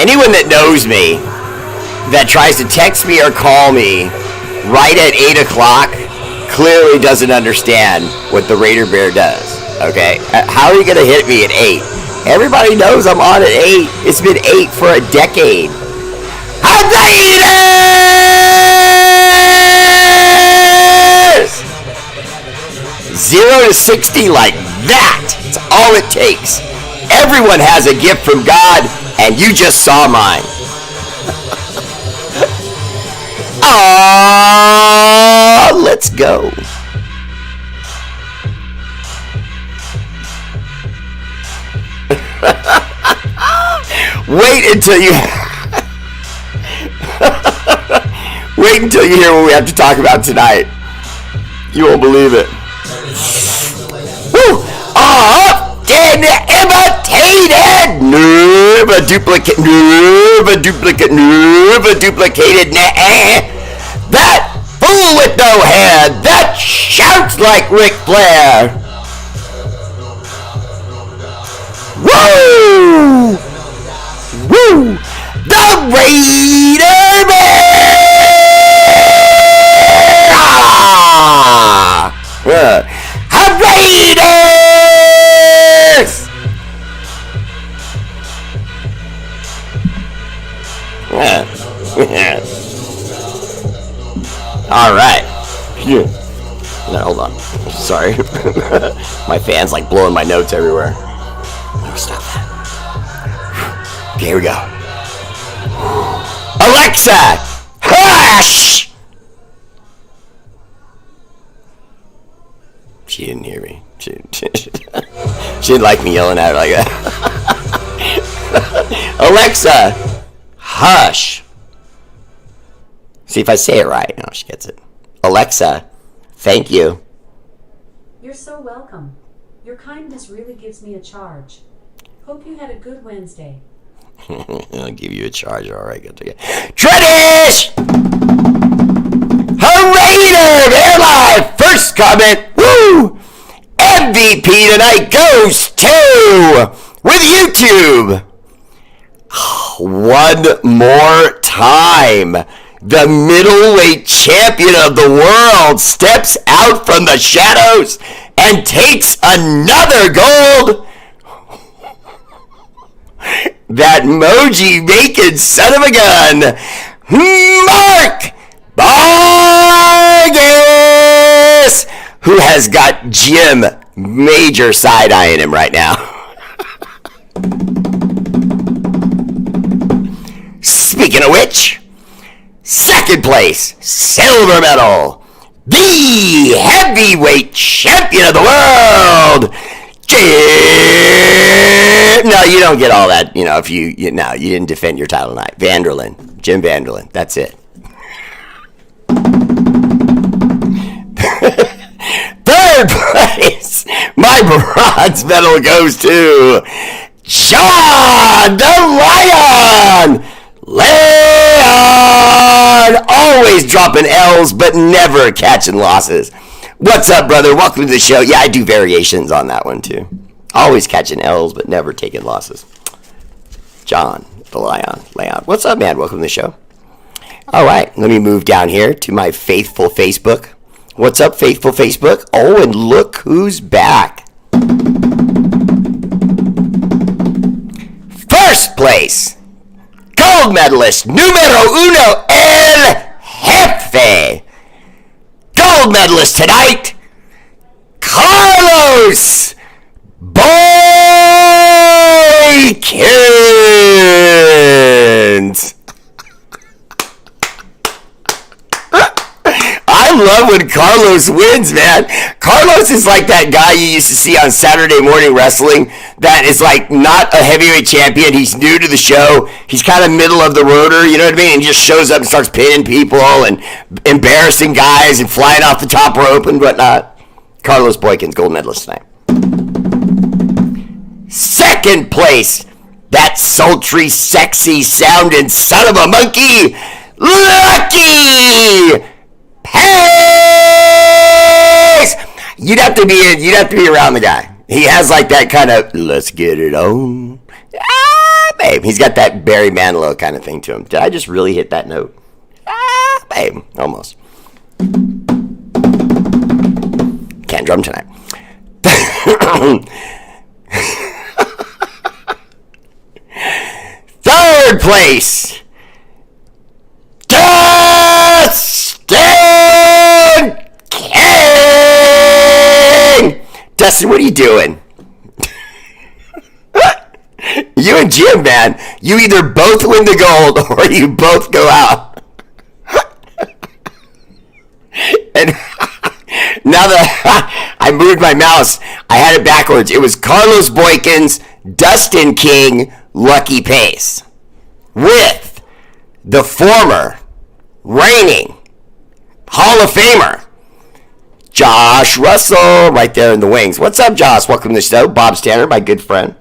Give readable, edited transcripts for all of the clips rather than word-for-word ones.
Anyone that knows me, that tries to text me or call me right at 8 o'clock, clearly doesn't understand what the Raider Bear does. Okay? How are you going to hit me at 8? Everybody knows I'm on at 8. It's been 8 for a decade. Raiders! 0 to 60 like that. It's all it takes. Everyone has a gift from God, and you just saw mine. Ah, let's go. Wait until you wait until you hear what we have to talk about tonight. You won't believe it. Woo! Often imitated, never duplicated, that fool with no hair that shouts like Ric Flair. Woo! Woo! The Raider Bear! Raiders! All right. No, hold on. Sorry. My fan's like blowing my notes everywhere. No, stop that. Okay, here we go. Alexa, hush! She didn't hear me. She didn't like me yelling at her like that. Alexa, hush. See if I say it right. No, she gets it. Alexa, thank you. You're so welcome. Your kindness really gives me a charge. Hope you had a good Wednesday. I'll give you a charge. All right, good to go. Tradish! Raider Bear Live! First comment, woo! MVP tonight goes to, with YouTube. One more time, the middleweight champion of the world steps out from the shadows and takes another gold. That Moji making son of a gun, Mark Vargas, who has got Jim major side-eyeing him right now. Speaking of which, second place, silver medal, the heavyweight champion of the world, Jim. No, you don't get all that, if you didn't defend your title tonight. Vanderlyn, Jim Vanderlyn, that's it. Third place, my bronze medal goes to Sean the Lion. Leon, always dropping L's but never catching losses. What's up, brother? Welcome to the show. Yeah, I do variations on that one too. Always catching L's but never taking losses. John the Lion. Leon, what's up, man? Welcome to the show. All right, let me move down here to my faithful Facebook. What's up, faithful Facebook? Oh, and look who's back. First place, gold medalist numero uno, El Jefe. Gold medalist tonight, Carlos Boykins. I love when Carlos wins, man. Carlos is like that guy you used to see on Saturday Morning Wrestling that is like not a heavyweight champion. He's new to the show. He's kind of middle of the rotor, you know what I mean? And he just shows up and starts pinning people and embarrassing guys and flying off the top rope and whatnot. Carlos Boykins, gold medalist tonight. Second place, that sultry, sexy sounding son of a monkey, Lucky Pace. You'd have to be around the guy. He has like that kind of let's get it on. Babe. He's got that Barry Manilow kind of thing to him. Did I just really hit that note? Babe. Almost. Can't drum tonight. Third place. Dustin King. Dustin, what are you doing? You and Jim, man, you either both win the gold or you both go out. And now that I moved my mouse, I had it backwards. It was Carlos Boykins, Dustin King, Lucky Pace, with the former reigning Hall of Famer, Josh Russell, right there in the wings. What's up, Josh? Welcome to the show. Bob Stanner, my good friend.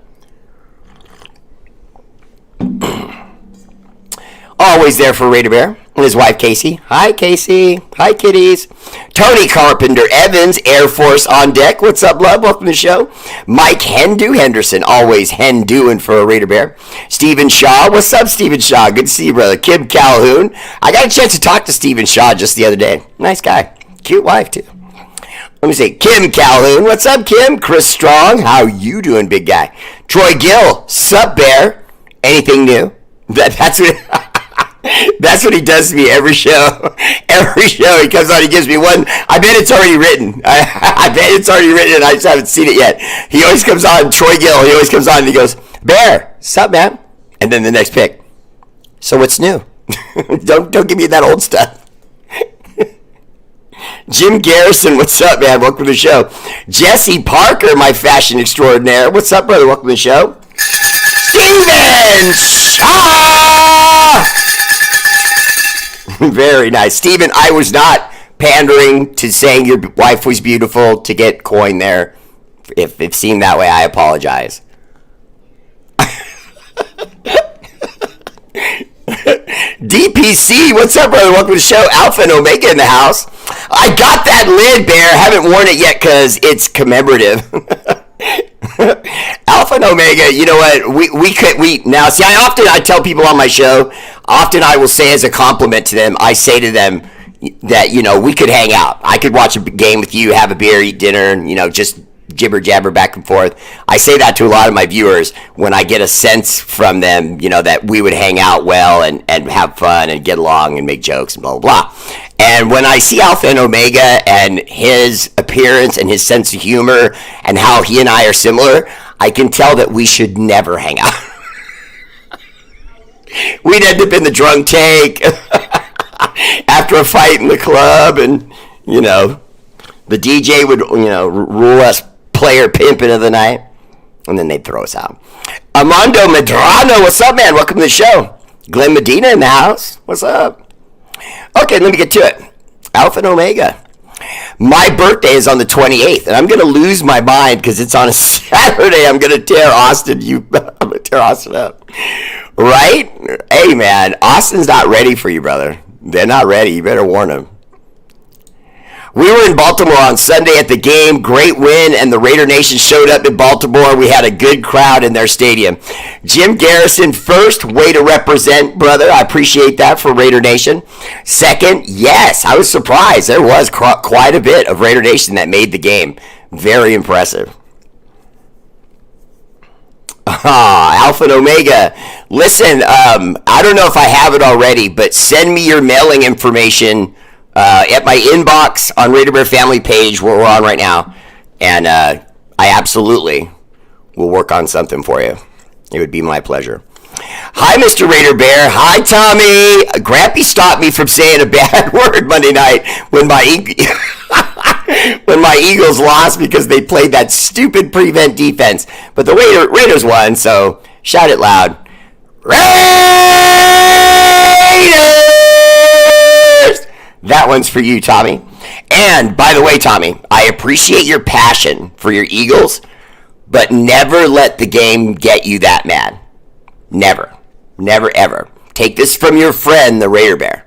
Always there for R8RBEAR and his wife Casey. Hi Casey. Hi kitties. Tony Carpenter Evans, Air Force on deck. What's up, love? Welcome to the show. Mike Hendu Henderson, always Hendoing for R8RBEAR. Stephen Shaw. What's up, Stephen Shaw? Good to see you, brother. Kim Calhoun. I got a chance to talk to Stephen Shaw just the other day. Nice guy. Cute wife too. Let me say, Kim Calhoun. What's up, Kim? Chris Strong. How you doing, big guy? Troy Gill. Sup, Bear? Anything new? That's what he does to me every show. Every show he comes on, he gives me one. I bet it's already written. I bet it's already written and I just haven't seen it yet. He always comes on, Troy Gill, he always comes on and he goes, Bear, sup, man? And then the next pick. So what's new? Don't give me that old stuff. Jim Garrison, what's up, man? Welcome to the show. Jesse Parker, my fashion extraordinaire. What's up, brother? Welcome to the show. Steven Shaw! Very nice. Steven, I was not pandering to saying your wife was beautiful to get coin there. If it seemed that way, I apologize. DPC, what's up, brother? Welcome to the show. Alpha and Omega in the house. I got that lid, Bear. Haven't worn it yet because it's commemorative. Alpha and Omega, you know what? We now see. I tell people on my show. Often I will say as a compliment to them. I say to them that we could hang out. I could watch a game with you, have a beer, eat dinner, and just jibber jabber back and forth. I say that to a lot of my viewers when I get a sense from them, that we would hang out well and have fun and get along and make jokes and blah, blah, blah. And when I see Alpha and Omega and his appearance and his sense of humor and how he and I are similar, I can tell that we should never hang out. We'd end up in the drunk tank after a fight in the club, and, the DJ would, rule us player pimping of the night, and then they'd throw us out. Armando Medrano, what's up, man? Welcome to the show. Glenn Medina in the house. What's up? Okay, let me get to it. Alpha and Omega. My birthday is on the 28th, and I'm going to lose my mind because it's on a Saturday. I'm going to tear Austin. I'm going to tear Austin up. Right? Hey, man, Austin's not ready for you, brother. They're not ready. You better warn them. We were in Baltimore on Sunday at the game. Great win, and the Raider Nation showed up in Baltimore. We had a good crowd in their stadium. Jim Garrison, first, way to represent, brother. I appreciate that for Raider Nation. Second, yes, I was surprised. There was quite a bit of Raider Nation that made the game. Very impressive. Alpha and Omega. Listen, I don't know if I have it already, but send me your mailing information at my inbox on R8RBEAR family page where we're on right now, and I absolutely will work on something for you. It would be my pleasure. Hi, Mr. R8RBEAR. Hi, Tommy. Grampy stopped me from saying a bad word Monday night when my Eagles lost because they played that stupid prevent defense. But the Raiders won, so shout it loud. Raiders! That one's for you, Tommy. And, by the way, Tommy, I appreciate your passion for your Eagles, but never let the game get you that mad. Never. Never, ever. Take this from your friend, the R8RBEAR.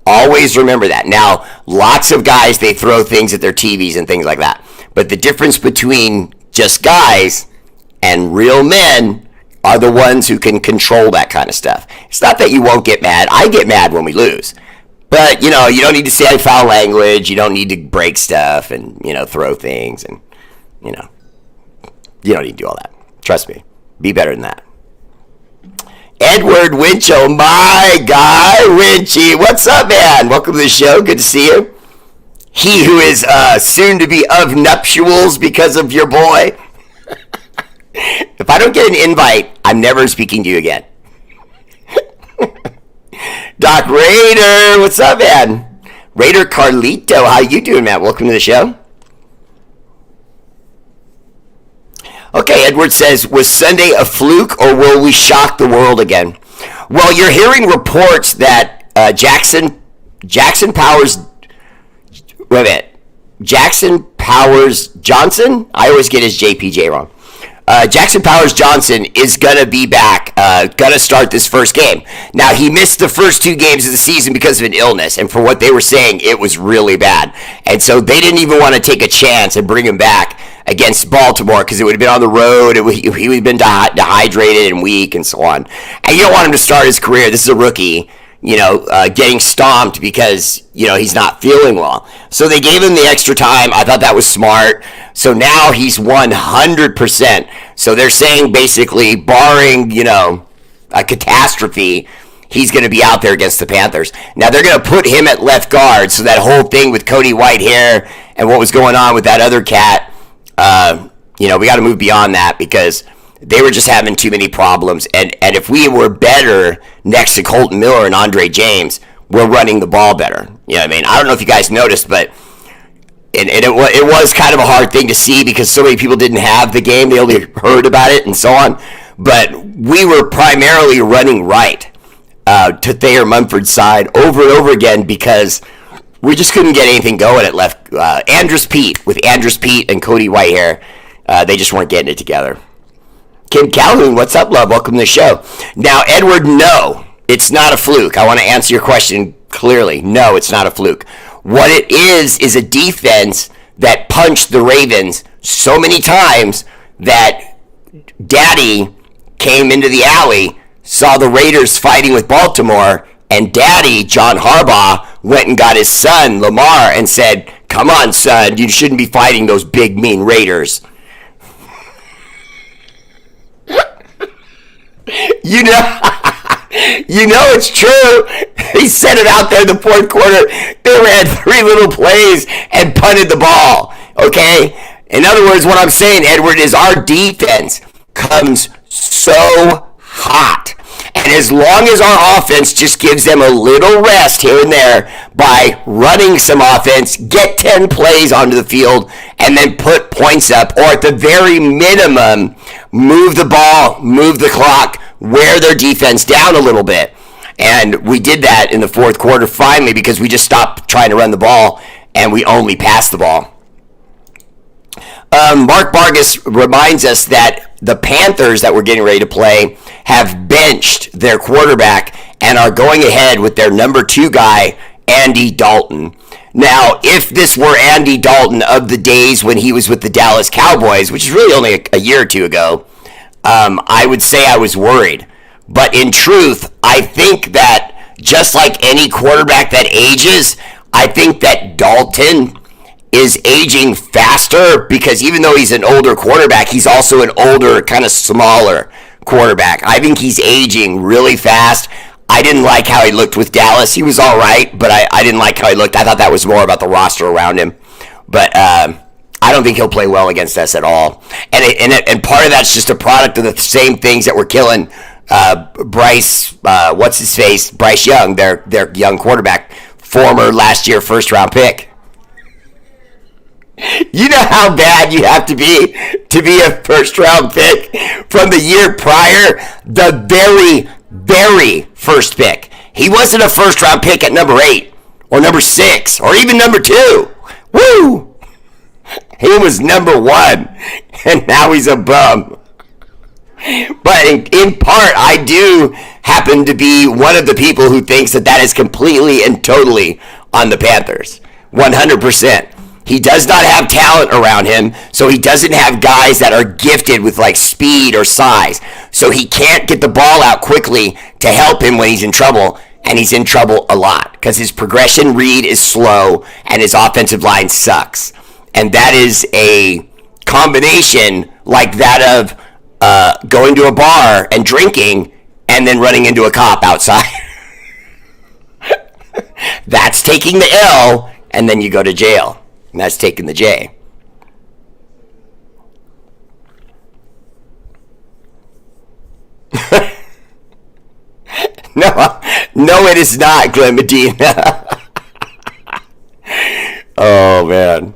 Always remember that. Now, lots of guys, they throw things at their TVs and things like that. But the difference between just guys and real men are the ones who can control that kind of stuff. It's not that you won't get mad. I get mad when we lose. But, you don't need to say foul language. You don't need to break stuff and, throw things. And, you don't need to do all that. Trust me. Be better than that. Edward Winchell, my guy, Winchy. What's up, man? Welcome to the show. Good to see you. He who is soon to be of nuptials because of your boy. If I don't get an invite, I'm never speaking to you again. Doc Raider, what's up, man? Raider Carlito, how you doing, man? Welcome to the show. Okay, Edward says, was Sunday a fluke or will we shock the world again? Well, you're hearing reports that Jackson Powers, wait a minute, Jackson Powers Johnson? I always get his JPJ wrong. Jackson Powers Johnson is going to be back, going to start this first game. Now, he missed the first 2 games of the season because of an illness, and for what they were saying, it was really bad. And so they didn't even want to take a chance and bring him back against Baltimore because it would have been on the road. He would have been dehydrated and weak and so on. And you don't want him to start his career. This is a rookie, getting stomped because, he's not feeling well. So they gave him the extra time. I thought that was smart. So now he's 100%. So they're saying basically, barring, a catastrophe, he's going to be out there against the Panthers. Now they're going to put him at left guard. So that whole thing with Cody Whitehair and what was going on with that other cat, we got to move beyond that because they were just having too many problems. And if we were better next to Colton Miller and Andre James, we're running the ball better. You know what I mean? I don't know if you guys noticed, but it was kind of a hard thing to see because so many people didn't have the game. They only heard about it and so on. But we were primarily running right to Thayer Munford's side over and over again because we just couldn't get anything going at left. Andrus Peat and Cody Whitehair, they just weren't getting it together. Kim Calhoun, what's up, love? Welcome to the show. Now, Edward, no, it's not a fluke. I want to answer your question clearly. No, it's not a fluke. What it is a defense that punched the Ravens so many times that Daddy came into the alley, saw the Raiders fighting with Baltimore, and Daddy, John Harbaugh, went and got his son, Lamar, and said, come on, son, you shouldn't be fighting those big, mean Raiders. It's true. He set it out there in the fourth quarter. They ran 3 little plays and punted the ball. Okay? In other words, what I'm saying, Edward, is our defense comes so hot. And as long as our offense just gives them a little rest here and there by running some offense, get 10 plays onto the field, and then put points up, or at the very minimum, move the ball, move the clock, wear their defense down a little bit. And we did that in the fourth quarter finally because we just stopped trying to run the ball and we only passed the ball. Mark Vargas reminds us that the Panthers that we're getting ready to play have benched their quarterback and are going ahead with their number 2 guy, Andy Dalton. Now, if this were Andy Dalton of the days when he was with the Dallas Cowboys, which is really only a year or 2 ago, I would say I was worried. But in truth, I think that just like any quarterback that ages, I think that Dalton is aging faster because even though he's an older quarterback, he's also an older, kind of smaller quarterback. I think he's aging really fast. I didn't like how he looked with Dallas. He was all right, but I didn't like how he looked. I thought that was more about the roster around him. But I don't think he'll play well against us at all. And part of that's just a product of the same things that were killing Bryce Young, their young quarterback, former last year first-round pick. You know how bad you have to be a first-round pick from the year prior? The very, very first pick. He wasn't a first-round pick at number 8 or number 6 or even number 2. Woo! He was number 1, and now he's a bum. But in part, I do happen to be one of the people who thinks that is completely and totally on the Panthers. 100%. He does not have talent around him, so he doesn't have guys that are gifted with like speed or size. So he can't get the ball out quickly to help him when he's in trouble, and he's in trouble a lot because his progression read is slow and his offensive line sucks. And that is a combination like that of going to a bar and drinking and then running into a cop outside. That's taking the L, and then you go to jail. And that's taking the J. No, it is not, Glenn Medina. Oh, man.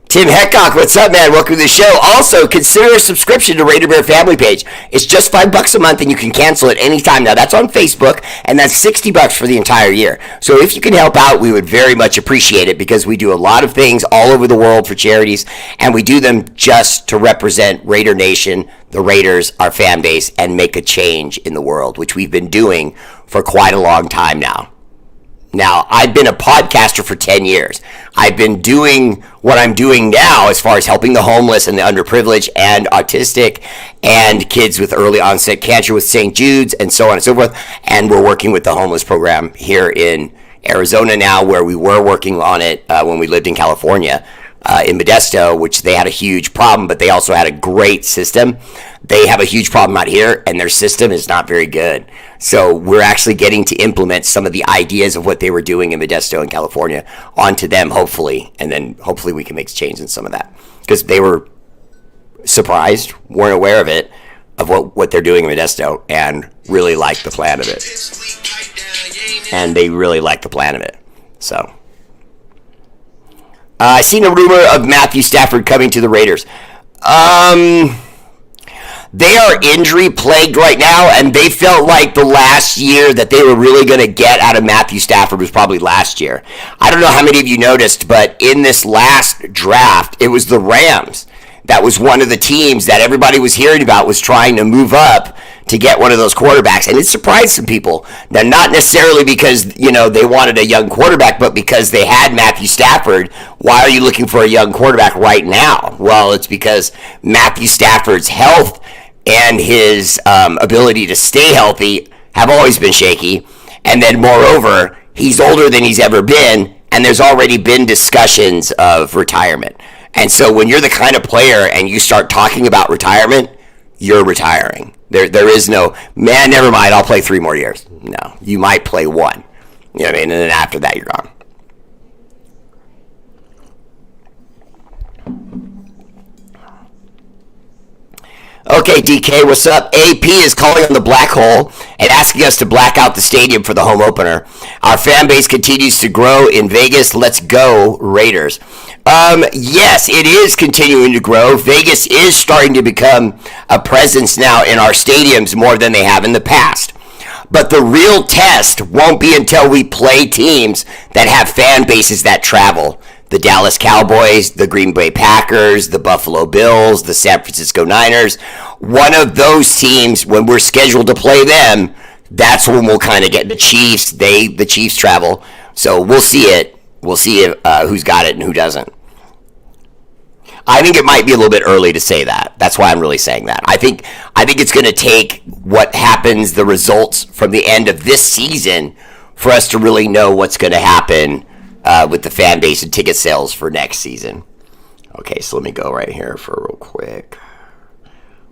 Tim Heckcock, what's up, man? Welcome to the show. Also, consider a subscription to R8RBEAR family page. It's just $5 a month, and you can cancel it anytime. Now, that's on Facebook, and that's $60 for the entire year. So if you can help out, we would very much appreciate it, because we do a lot of things all over the world for charities, and we do them just to represent Raider Nation, the Raiders, our fan base, and make a change in the world, which we've been doing for quite a long time now. Now, I've been a podcaster for 10 years. I've been doing what I'm doing now as far as helping the homeless and the underprivileged and autistic and kids with early onset cancer with St. Jude's and so on and so forth. And we're working with the homeless program here in Arizona now, where we were working on it when we lived in California. In Modesto, which they had a huge problem, but they also had a great system. They have a huge problem out here, and their system is not very good. So we're actually getting to implement some of the ideas of what they were doing in Modesto in California onto them, hopefully, and then hopefully we can make change in some of that. Because they were surprised, weren't aware of it, of what they're doing in Modesto, and really like the plan of it. And they really like the plan of it. So I seen a rumor of Matthew Stafford coming to the Raiders. They are injury plagued right now, and they felt like the last year that they were really going to get out of Matthew Stafford was probably last year. I don't know how many of you noticed, but in this last draft, it was the Rams. That was one of the teams that everybody was hearing about, was trying to move up to get one of those quarterbacks, and it surprised some people. Now, not necessarily because, they wanted a young quarterback, but because they had Matthew Stafford. Why are you looking for a young quarterback right now? Well, it's because Matthew Stafford's health and his ability to stay healthy have always been shaky, and then moreover, he's older than he's ever been, and there's already been discussions of retirement. And so when you're the kind of player and you start talking about retirement, you're retiring. There is no, man, never mind, I'll play 3 more years. No, you might play 1. You know what I mean? And then after that, you're gone. Okay, DK, what's up? AP is calling on the black hole and asking us to black out the stadium for the home opener. Our fan base continues to grow in Vegas. Let's go, Raiders. Yes, it is continuing to grow. Vegas is starting to become a presence now in our stadiums more than they have in the past. But the real test won't be until we play teams that have fan bases that travel. The Dallas Cowboys, the Green Bay Packers, the Buffalo Bills, the San Francisco Niners. One of those teams, when we're scheduled to play them, that's when we'll kind of get the Chiefs. The Chiefs travel. So we'll see it. We'll see who's got it and who doesn't. I think it might be a little bit early to say that. That's why I'm really saying that. I think it's going to take what happens, the results from the end of this season, for us to really know what's going to happen with the fan base and ticket sales for next season. Okay, so let me go right here for real quick.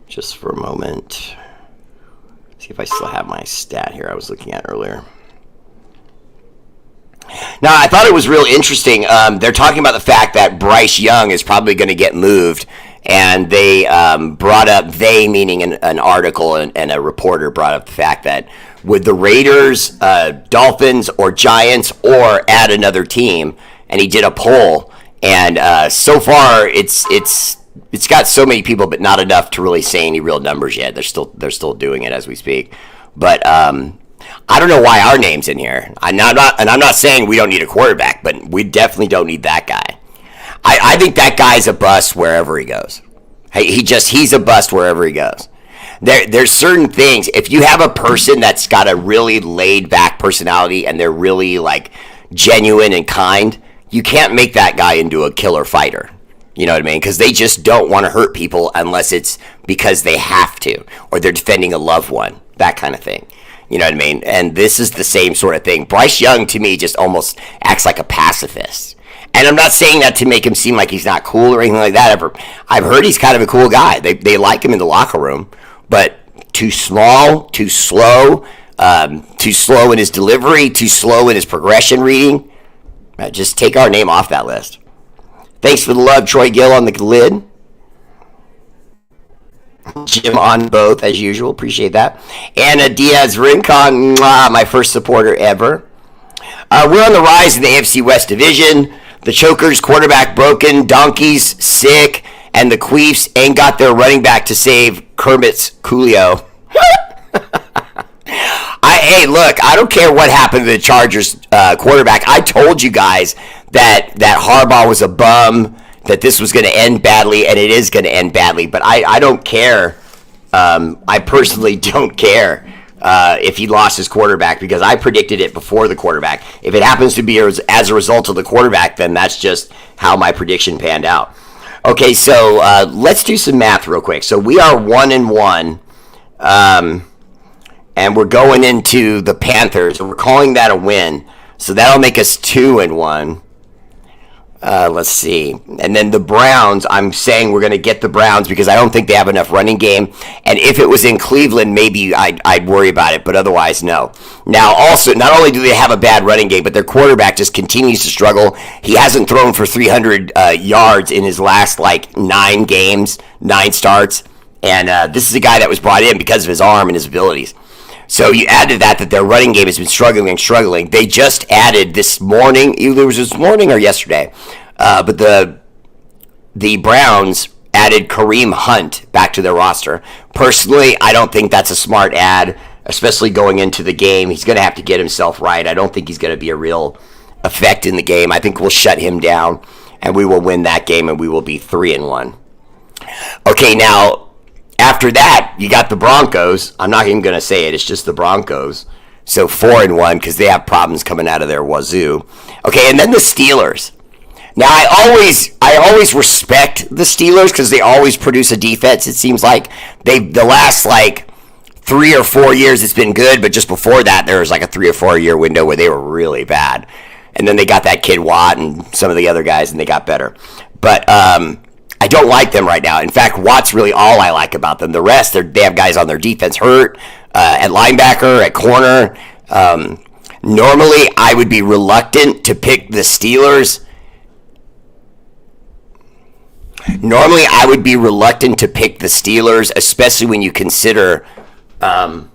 Just for a moment. See if I still have my stat here I was looking at earlier. Now, I thought it was real interesting. They're talking about the fact that Bryce Young is probably going to get moved, and they brought up, they meaning an article and a reporter brought up the fact that would the Raiders, Dolphins, or Giants, or add another team? And he did a poll, and so far it's got so many people, but not enough to really say any real numbers yet. They're still doing it as we speak, but I don't know why our name's in here. I'm not saying we don't need a quarterback, but we definitely don't need that guy. I think that guy's a bust wherever he goes. He's a bust wherever he goes. There's certain things. If you have a person that's got a really laid back personality and they're really like genuine and kind, you can't make that guy into a killer fighter. You know what I mean? Because they just don't want to hurt people unless it's because they have to, or they're defending a loved one, that kind of thing. You know what I mean? And this is the same sort of thing. Bryce Young, to me, just almost acts like a pacifist. And I'm not saying that to make him seem like he's not cool or anything like that. I've heard he's kind of a cool guy. They like him in the locker room, but too small, too slow in his delivery, too slow in his progression reading. Just take our name off that list. Thanks for the love, Troy Gill on the lid. Jim on both, as usual. Appreciate that. Anna Diaz Rincon, my first supporter ever. We're on the rise in the AFC West Division. The Chokers, quarterback broken, Donkeys sick, and the Queefs ain't got their running back to save Kermit's Coolio. Hey, look, I don't care what happened to the Chargers quarterback. I told you guys that Harbaugh was a bum, that this was going to end badly, and it is going to end badly. But I don't care. I personally don't care if he lost his quarterback, because I predicted it before the quarterback. If it happens to be as a result of the quarterback, then that's just how my prediction panned out. Okay, so let's do some math real quick. So we are 1-1. And we're going into the Panthers. We're calling that a win. So that'll make us 2-1. Let's see. And then the Browns, I'm saying we're going to get the Browns because I don't think they have enough running game. And if it was in Cleveland, maybe I'd worry about it, but otherwise, no. Now, also, not only do they have a bad running game, but their quarterback just continues to struggle. He hasn't thrown for 300 yards in his last, 9 games, 9 starts. And this is a guy that was brought in because of his arm and his abilities. So you add to that their running game has been struggling. They just added this morning, either it was this morning or yesterday, but the Browns added Kareem Hunt back to their roster. Personally, I don't think that's a smart add, especially going into the game. He's going to have to get himself right. I don't think he's going to be a real effect in the game. I think we'll shut him down, and we will win that game, and we will be 3-1. Okay, now, after that, you got the Broncos. I'm not even going to say it. It's just the Broncos. So 4-1 because they have problems coming out of their wazoo. Okay, and then the Steelers. Now, I always respect the Steelers because they always produce a defense, it seems like. The last, 3 or 4 years it's been good, but just before that there was a 3 or 4 year window where they were really bad. And then they got that kid Watt and some of the other guys, and they got better. But I don't like them right now. In fact, Watt's really all I like about them. The rest, they have guys on their defense hurt, at linebacker, at corner. Normally, I would be reluctant to pick the Steelers. Especially when you consider... oh,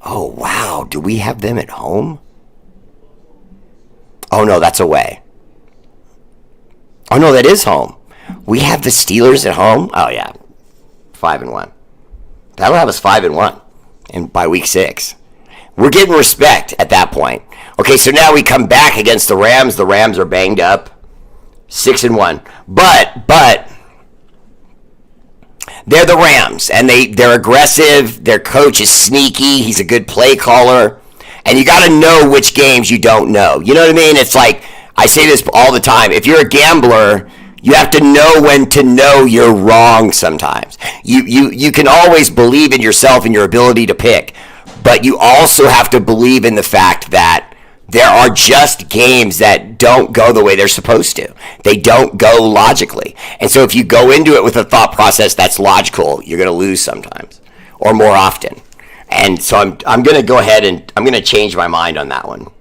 wow. Do we have them at home? Oh, no, that's away. Oh, no, that is home. We have the Steelers at home? Oh, yeah. 5-1. That'll have us 5-1 by week 6. We're getting respect at that point. Okay, so now we come back against the Rams. The Rams are banged up. 6-1. But they're the Rams, and they're aggressive. Their coach is sneaky. He's a good play caller. And you got to know which games you don't know. You know what I mean? It's like... I say this all the time. If you're a gambler, you have to know when to know you're wrong sometimes. You can always believe in yourself and your ability to pick, but you also have to believe in the fact that there are just games that don't go the way they're supposed to. They don't go logically. And so if you go into it with a thought process that's logical, you're going to lose sometimes or more often. And so I'm going to go ahead and I'm going to change my mind on that one.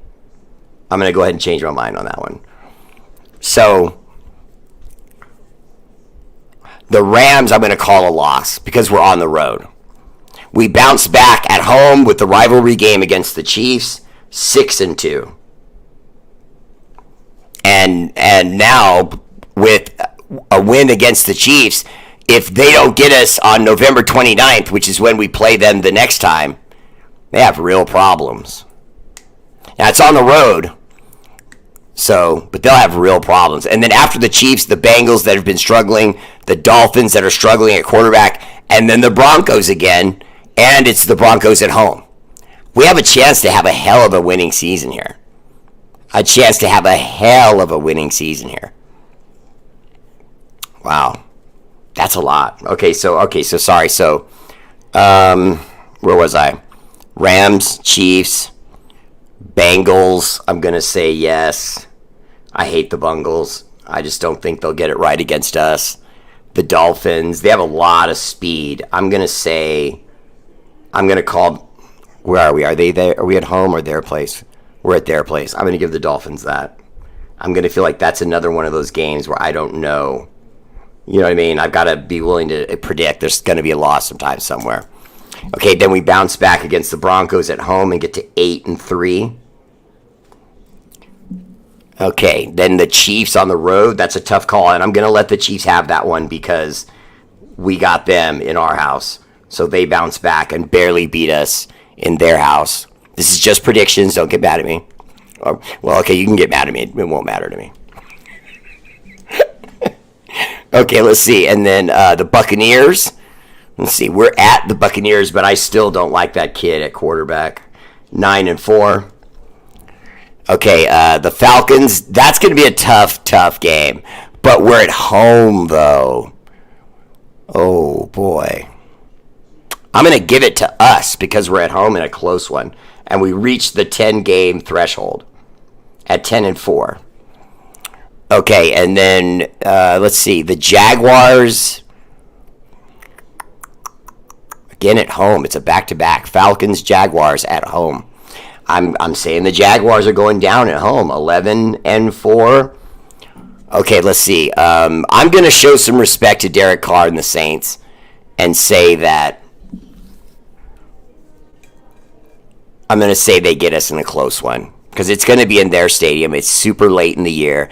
So, the Rams I'm going to call a loss because we're on the road. We bounced back at home with the rivalry game against the Chiefs, 6-2. And now, with a win against the Chiefs, if they don't get us on November 29th, which is when we play them the next time, they have real problems. Now, it's on the road. So, but they'll have real problems. And then after the Chiefs, the Bengals that have been struggling, the Dolphins that are struggling at quarterback, and then the Broncos again, and it's the Broncos at home. We have a chance to have a hell of a winning season here. Wow. That's a lot. Okay, so sorry. So where was I? Rams, Chiefs, Bengals. I'm going to say yes. I hate the Bungles. I just don't think they'll get it right against us. The Dolphins, they have a lot of speed. I'm going to call, where are we? Are they there? Are we at home or their place? We're at their place. I'm going to give the Dolphins that. I'm going to feel like that's another one of those games where I don't know. You know what I mean? I've got to be willing to predict there's going to be a loss sometime somewhere. Okay, then we bounce back against the Broncos at home and get to 8-3. Okay, then the Chiefs on the road. That's a tough call, and I'm going to let the Chiefs have that one because we got them in our house. So they bounce back and barely beat us in their house. This is just predictions. Don't get mad at me. Well, okay, you can get mad at me. It won't matter to me. Okay, let's see. And then the Buccaneers. Let's see. We're at the Buccaneers, but I still don't like that kid at quarterback. 9-4. Okay, the Falcons. That's going to be a tough game. But we're at home, though. Oh, boy. I'm going to give it to us because we're at home in a close one. And we reached the 10-game threshold at 10-4. Okay, and then let's see. The Jaguars. Again at home. It's a back-to-back. Falcons, Jaguars at home. I'm saying the Jaguars are going down at home. 11-4. Okay, let's see. I'm going to show some respect to Derek Carr and the Saints and say that I'm going to say they get us in a close one because it's going to be in their stadium. It's super late in the year.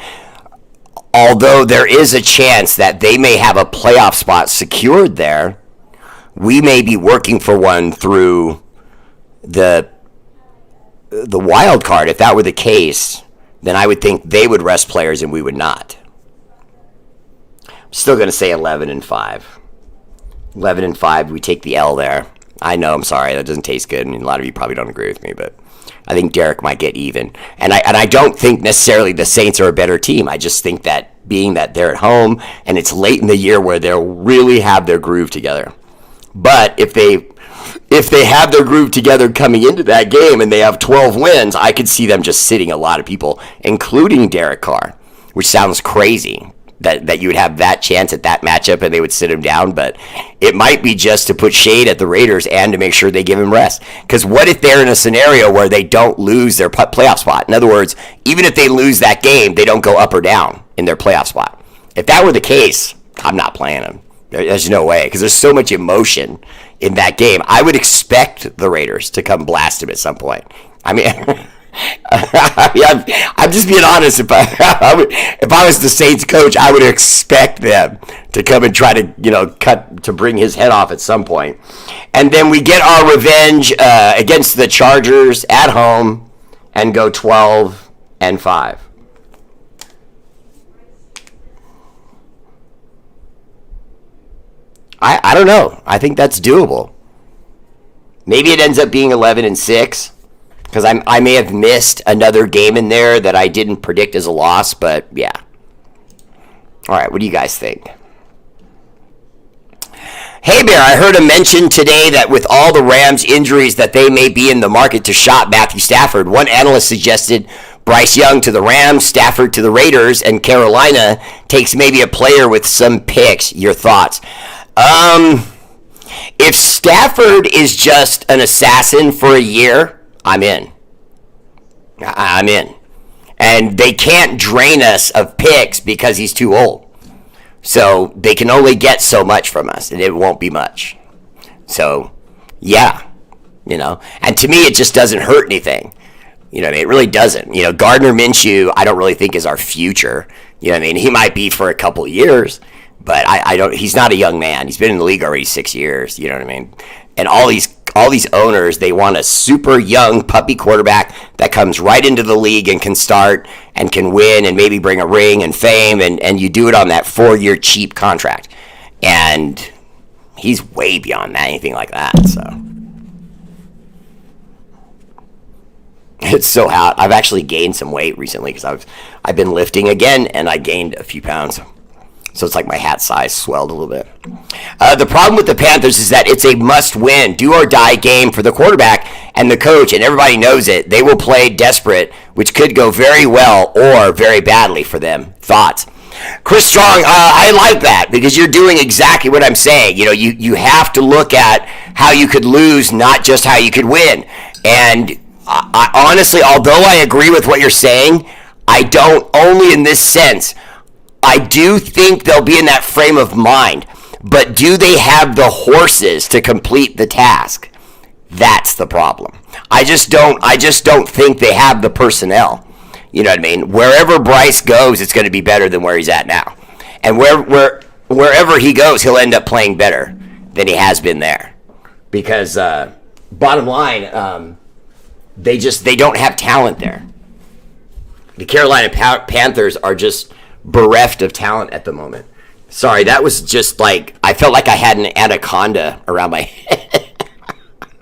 Although there is a chance that they may have a playoff spot secured there, we may be working for one through the wild card. If that were the case, then I would think they would rest players and we would not. I'm still going to say 11-5. 11-5, we take the L there. I know, I'm sorry, that doesn't taste good. I mean, a lot of you probably don't agree with me, but I think Derek might get even. And I don't think necessarily the Saints are a better team. I just think that being that they're at home and it's late in the year where they'll really have their groove together. But if they have their groove together coming into that game and they have 12 wins, I could see them just sitting a lot of people, including Derek Carr, which sounds crazy that you would have that chance at that matchup and they would sit him down. But it might be just to put shade at the Raiders and to make sure they give him rest. Because what if they're in a scenario where they don't lose their playoff spot? In other words, even if they lose that game, they don't go up or down in their playoff spot. If that were the case, I'm not playing them. There's no way, because there's so much emotion in that game. I would expect the Raiders to come blast him at some point. I mean, I'm just being honest. If I was the Saints coach, I would expect them to come and try to bring his head off at some point. And then we get our revenge against the Chargers at home and go 12-5. I don't know. I think that's doable. Maybe it ends up being 11-6 because I may have missed another game in there that I didn't predict as a loss, but yeah. All right, what do you guys think? Hey, Bear, I heard a mention today that with all the Rams injuries that they may be in the market to shop Matthew Stafford. One analyst suggested Bryce Young to the Rams, Stafford to the Raiders, and Carolina takes maybe a player with some picks. Your thoughts? If Stafford is just an assassin for a year, I'm in. I'm in. And they can't drain us of picks because he's too old. So they can only get so much from us, and it won't be much. So, yeah, And to me, it just doesn't hurt anything. It really doesn't. Gardner Minshew, I don't really think is our future. He might be for a couple years. But I don't. He's not a young man. He's been in the league already 6 years. You know what I mean? And all these owners, they want a super young puppy quarterback that comes right into the league and can start and can win and maybe bring a ring and fame. And you do it on that 4-year cheap contract. And he's way beyond anything like that. So it's so hot. I've actually gained some weight recently because I've been lifting again and I gained a few pounds. So it's like my hat size swelled a little bit. The problem with the Panthers is that it's a must-win, do-or-die game for the quarterback and the coach, and everybody knows it. They will play desperate, which could go very well or very badly for them. Thoughts? Chris Strong, I like that because you're doing exactly what I'm saying. You know, you have to look at how you could lose, not just how you could win. And I honestly, although I agree with what you're saying, I don't, only in this sense. I do think they'll be in that frame of mind, but do they have the horses to complete the task? That's the problem. I just don't think they have the personnel. You know what I mean? Wherever Bryce goes, it's going to be better than where he's at now. And wherever he goes, he'll end up playing better than he has been there. Because bottom line, they don't have talent there. The Carolina Panthers are just bereft of talent at the moment. Sorry, that was just like, I felt like I had an anaconda around my head.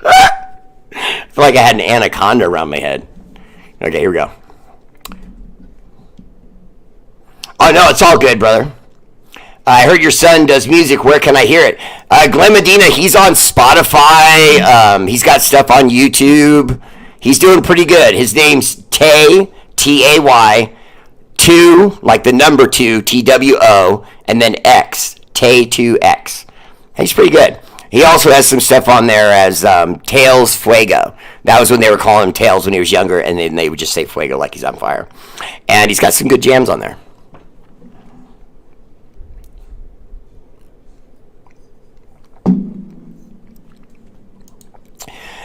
I feel like I had an anaconda around my head. Okay, here we go. Oh, no, it's all good, brother. I heard your son does music. Where can I hear it? Glenn Medina, he's on Spotify. He's got stuff on YouTube. He's doing pretty good. His name's Tay, Tay, 2, like the number 2, TWO, and then X, Tay2X. He's pretty good. He also has some stuff on there as Tails Fuego. That was when they were calling him Tails when he was younger, and then they would just say Fuego like he's on fire. And he's got some good jams on there.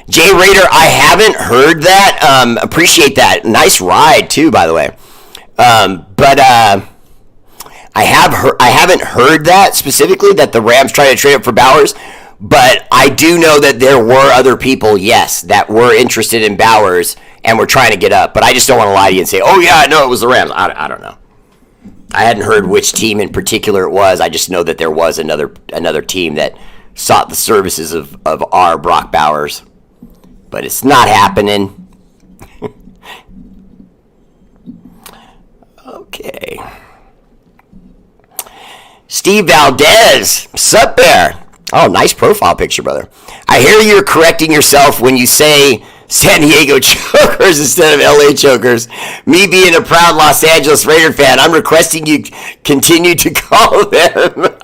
Jay Raider, I haven't heard that. Appreciate that. Nice ride too, by the way. But I haven't heard that specifically, that the Rams try to trade up for Bowers. But I do know that there were other people, yes, that were interested in Bowers and were trying to get up. But I just don't want to lie to you and say, oh yeah, no, it was the Rams. I don't know. I hadn't heard which team in particular it was. I just know that there was another team that sought the services of our Brock Bowers. But it's not happening. Okay. Steve Valdez. Sup there? Oh, nice profile picture, brother. I hear you're correcting yourself when you say San Diego Chokers instead of LA Chokers. Me being a proud Los Angeles Raider fan, I'm requesting you continue to call them.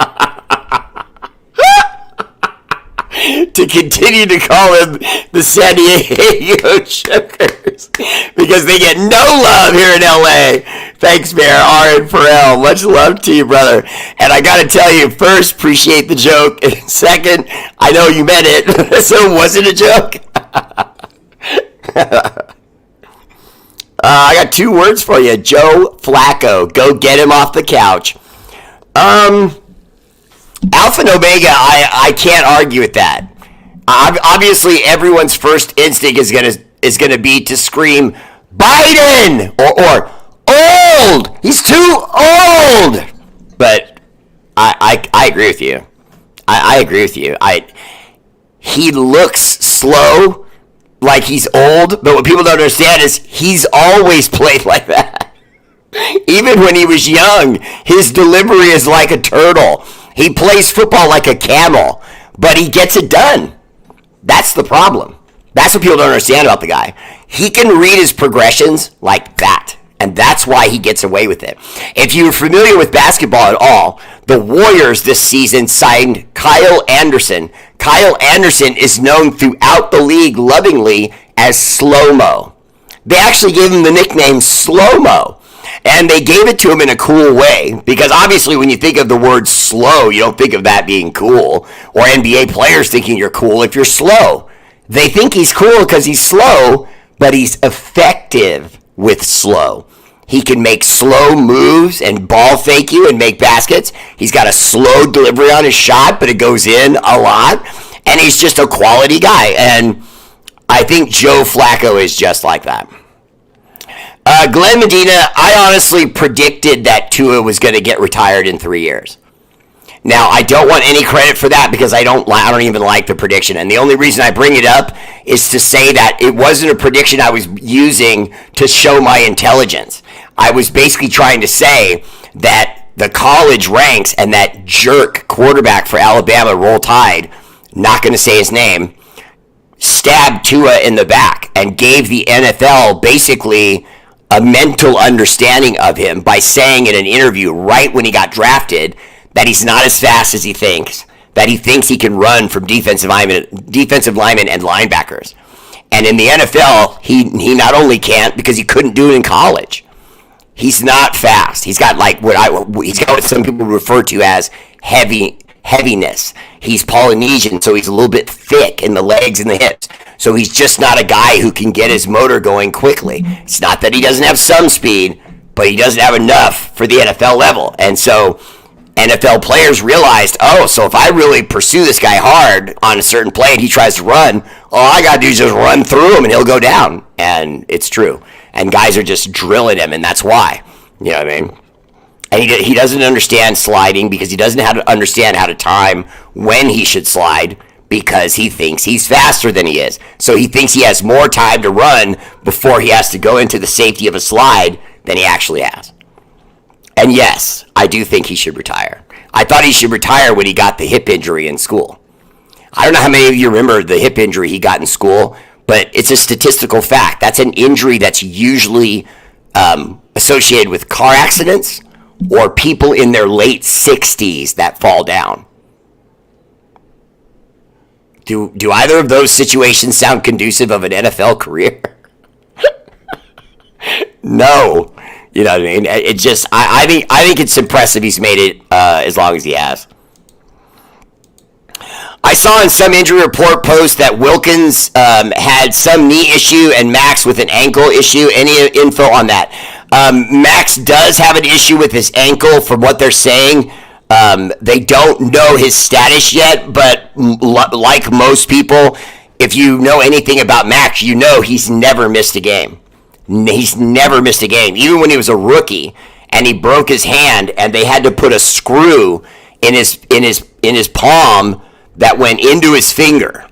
To continue to call them the San Diego Chokers because they get no love here in LA. Thanks, Mayor R and Pharrell. Much love to you, brother. And I got to tell you, first, appreciate the joke. And second, I know you meant it, so was it a joke? I got 2 words for you. Joe Flacco. Go get him off the couch. Alpha and Omega, I can't argue with that. Obviously, everyone's first instinct is gonna be to scream Biden or old. He's too old. But I agree with you. I agree with you. He looks slow, like he's old. But what people don't understand is he's always played like that. Even when he was young, his delivery is like a turtle. He plays football like a camel, but he gets it done. That's the problem. That's what people don't understand about the guy. He can read his progressions like that, and that's why he gets away with it. If you're familiar with basketball at all, the Warriors this season signed Kyle Anderson. Kyle Anderson is known throughout the league lovingly as Slow-Mo. They actually gave him the nickname Slow-Mo. And they gave it to him in a cool way, because obviously when you think of the word slow, you don't think of that being cool, or NBA players thinking you're cool if you're slow. They think he's cool because he's slow, but he's effective with slow. He can make slow moves and ball fake you and make baskets. He's got a slow delivery on his shot, but it goes in a lot. And he's just a quality guy. And I think Joe Flacco is just like that. Glenn Medina, I honestly predicted that Tua was going to get retired in 3 years. Now, I don't want any credit for that because I don't even like the prediction. And the only reason I bring it up is to say that it wasn't a prediction I was using to show my intelligence. I was basically trying to say that the college ranks, and that jerk quarterback for Alabama, Roll Tide, not going to say his name, stabbed Tua in the back and gave the NFL basically a mental understanding of him by saying in an interview right when he got drafted that he's not as fast as he thinks, that he thinks he can run from defensive linemen and linebackers. And in the NFL, he not only can't, because he couldn't do it in college. He's not fast. He's got he's got what some people refer to as heaviness. He's Polynesian, so he's a little bit thick in the legs and the hips. So he's just not a guy who can get his motor going quickly. It's not that he doesn't have some speed, but he doesn't have enough for the NFL level. And so NFL players realized, so if I really pursue this guy hard on a certain play and he tries to run, all I got to do is just run through him and he'll go down. And it's true. And guys are just drilling him, and that's why. You know what I mean? And he doesn't understand sliding because he doesn't understand how to time when he should slide because he thinks he's faster than he is. So he thinks he has more time to run before he has to go into the safety of a slide than he actually has. And yes, I do think he should retire. I thought he should retire when he got the hip injury in school. I don't know how many of you remember the hip injury he got in school, but it's a statistical fact. That's an injury that's usually associated with car accidents or people in their late 60s that fall down. Do either of those situations sound conducive of an NFL career? No. You know what I mean? It just, I think it's impressive he's made it as long as he has. I saw in some injury report post that Wilkins had some knee issue and Maxx with an ankle issue. Any info on that? Maxx does have an issue with his ankle from what they're saying. They don't know his status yet, but like most people, if you know anything about Maxx, you know he's never missed a game. He's never missed a game. Even when he was a rookie and he broke his hand and they had to put a screw in his palm that went into his finger.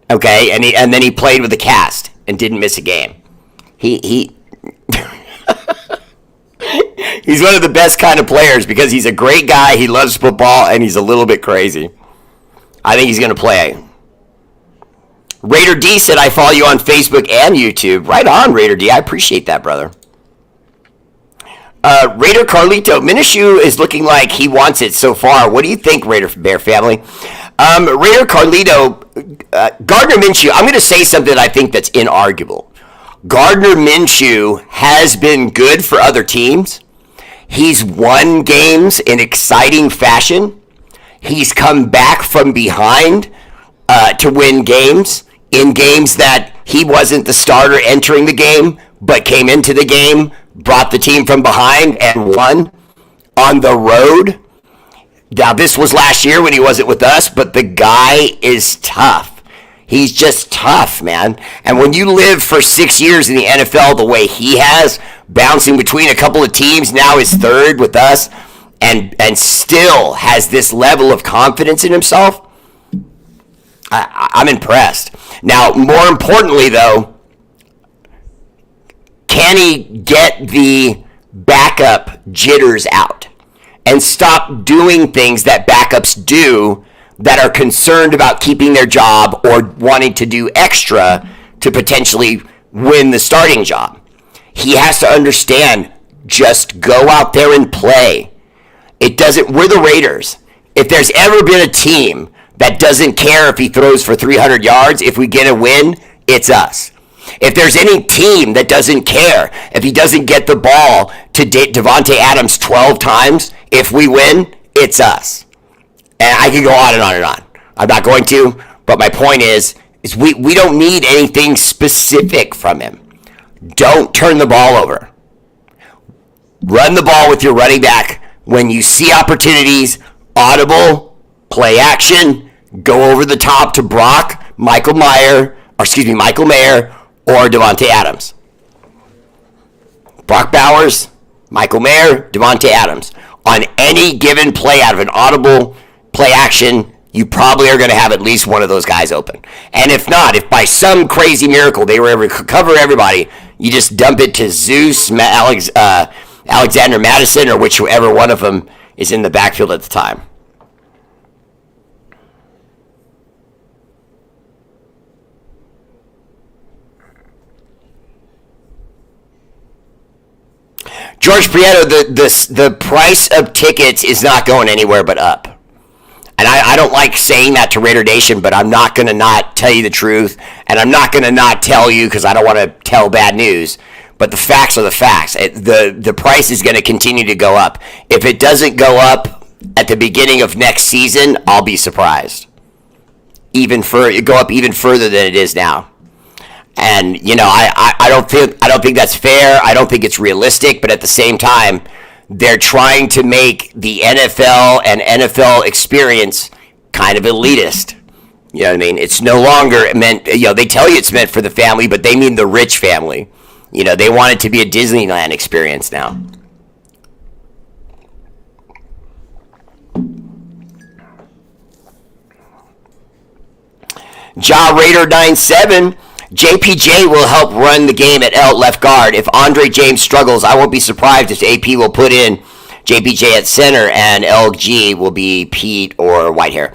Okay, and then he played with a cast and didn't miss a game. He he's one of the best kind of players because he's a great guy, he loves football, and he's a little bit crazy. I think he's going to play. Raider D said, I follow you on Facebook and YouTube. Right on, Raider D. I appreciate that, brother. Raider Carlito, Minshew is looking like he wants it so far. What do you think, Raider Bear family? Raider Carlito, Gardner Minshew, I'm going to say something that I think that's inarguable. Gardner Minshew has been good for other teams. He's won games in exciting fashion. He's come back from behind to win games, in games that he wasn't the starter entering the game, but came into the game, brought the team from behind, and won on the road. Now, this was last year when he wasn't with us, but the guy is tough. He's just tough, man. And when you live for 6 years in the NFL the way he has, bouncing between a couple of teams, now his third with us, and still has this level of confidence in himself, I'm impressed. Now, more importantly, though, can he get the backup jitters out and stop doing things that backups do that are concerned about keeping their job or wanting to do extra to potentially win the starting job? He has to understand, just go out there and play. We're the Raiders. If there's ever been a team that doesn't care if he throws for 300 yards, if we get a win, it's us. If there's any team that doesn't care if he doesn't get the ball to Davante Adams 12 times, if we win, it's us. And I can go on and on and on. I'm not going to, but my point is we don't need anything specific from him. Don't turn the ball over. Run the ball with your running back. When you see opportunities, audible, play action, go over the top to Michael Mayer, or Davante Adams. Brock Bowers, Michael Mayer, Davante Adams. On any given play out of an audible play action, you probably are going to have at least one of those guys open. And if not, if by some crazy miracle they were able to cover everybody, you just dump it to Zeus, Alexander Madison or whichever one of them is in the backfield at the time. George Prieto, the price of tickets is not going anywhere but up. And I don't like saying that to Raider Nation, but I'm not going to not tell you the truth. And I'm not going to not tell you because I don't want to tell bad news. But the facts are the facts. The price is going to continue to go up. If it doesn't go up at the beginning of next season, I'll be surprised. Go up even further than it is now. And I don't think that's fair. I don't think it's realistic. But at the same time, they're trying to make the NFL and NFL experience kind of elitist. You know what I mean? It's no longer meant. They tell you it's meant for the family, but they mean the rich family. They want it to be a Disneyland experience now. R8RBEAR, JPJ will help run the game at left guard. If Andre James struggles, I won't be surprised if AP will put in JPJ at center and LG will be Pete or Whitehair.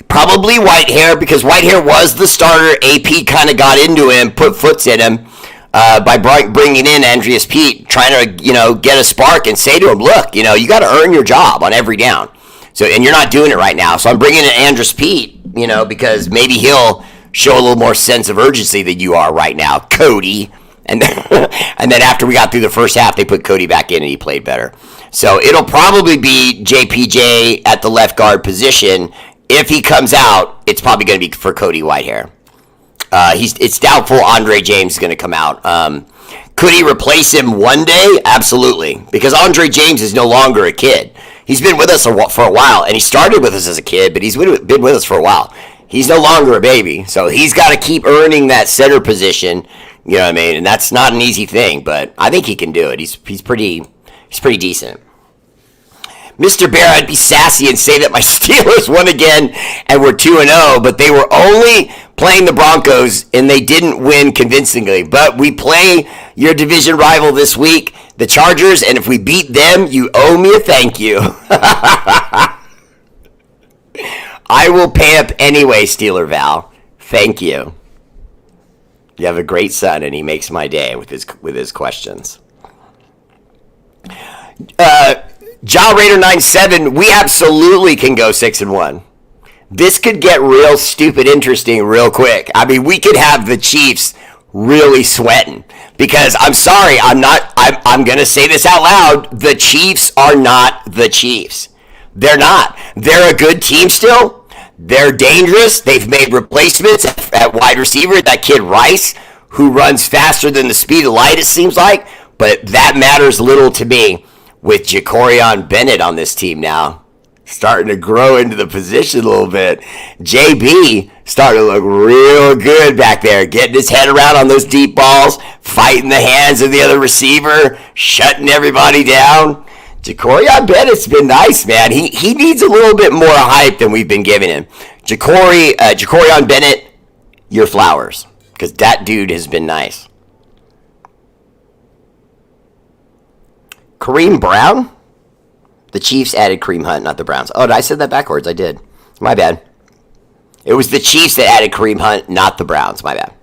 Probably Whitehair because Whitehair was the starter. AP kind of got into him, put foots in him by bringing in Andreas Pete, trying to get a spark and say to him, look, you got to earn your job on every down. So and you're not doing it right now. So I'm bringing in Andreas Pete, because maybe he'll show a little more sense of urgency than you are right now, Cody. And then after we got through the first half, they put Cody back in and he played better. So it'll probably be JPJ at the left guard position. If he comes out, it's probably going to be for Cody Whitehair. It's doubtful Andre James is going to come out. Could he replace him one day? Absolutely. Because Andre James is no longer a kid. He's been with us for a while, and he started with us as a kid, but he's been with us for a while. He's no longer a baby, so he's got to keep earning that center position. You know what I mean? And that's not an easy thing, but I think he can do it. He's pretty decent. Mr. Bear, I'd be sassy and say that my Steelers won again and were 2-0, but they were only playing the Broncos and they didn't win convincingly. But we play your division rival this week, the Chargers, and if we beat them, you owe me a thank you. I will pay up anyway, Steeler Val. Thank you. You have a great son, and he makes my day with his questions. R8RBEAR, we absolutely can go 6-1. This could get real stupid interesting real quick. I mean, we could have the Chiefs really sweating. Because I'm sorry, I'm going to say this out loud. The Chiefs are not the Chiefs. They're not. They're a good team still. They're dangerous. They've made replacements at wide receiver. That kid Rice, who runs faster than the speed of light, it seems like. But that matters little to me with Jacorian Bennett on this team now. Starting to grow into the position a little bit. JB starting to look real good back there. Getting his head around on those deep balls. Fighting the hands of the other receiver. Shutting everybody down. Jacorian Bennett's been nice, man. He needs a little bit more hype than we've been giving him. Jacorian Bennett, your flowers. Because that dude has been nice. Kareem Brown? The Chiefs added Kareem Hunt, not the Browns. Oh, I said that backwards. I did. My bad. It was the Chiefs that added Kareem Hunt, not the Browns. My bad.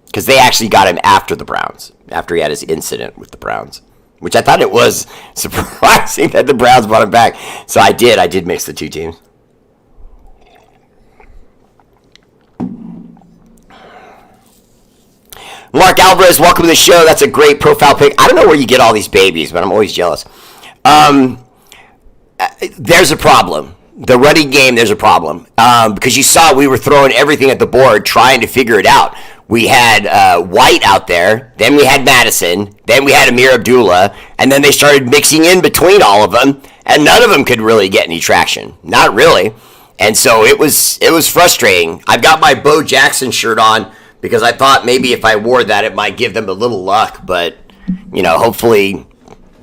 Because they actually got him after the Browns. After he had his incident with the Browns. Which I thought it was surprising that the Browns brought him back. So I did mix the two teams. Mark Alvarez, welcome to the show. That's a great profile pic. I don't know where you get all these babies, but I'm always jealous. There's a problem. The running game, there's a problem. Because you saw we were throwing everything at the board trying to figure it out. We had White out there, then we had Madison, then we had Amir Abdullah, and then they started mixing in between all of them, and none of them could really get any traction. Not really. And so it was frustrating. I've got my Bo Jackson shirt on because I thought maybe if I wore that it might give them a little luck, but hopefully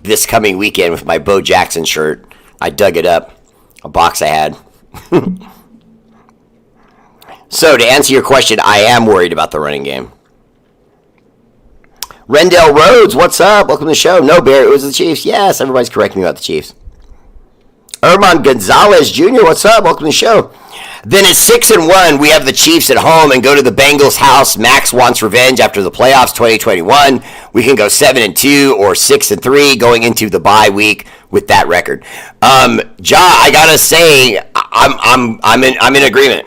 this coming weekend with my Bo Jackson shirt, I dug it up, a box I had. So, to answer your question, I am worried about the running game. Rendell Rhodes, what's up? Welcome to the show. No, Bear, it was the Chiefs. Yes, everybody's correcting me about the Chiefs. Erman Gonzalez Jr., what's up? Welcome to the show. Then at 6-1, we have the Chiefs at home and go to the Bengals' house. Max wants revenge after the playoffs 2021. We can go 7-2 or 6-3 going into the bye week with that record. Ja, I gotta say, I'm in agreement.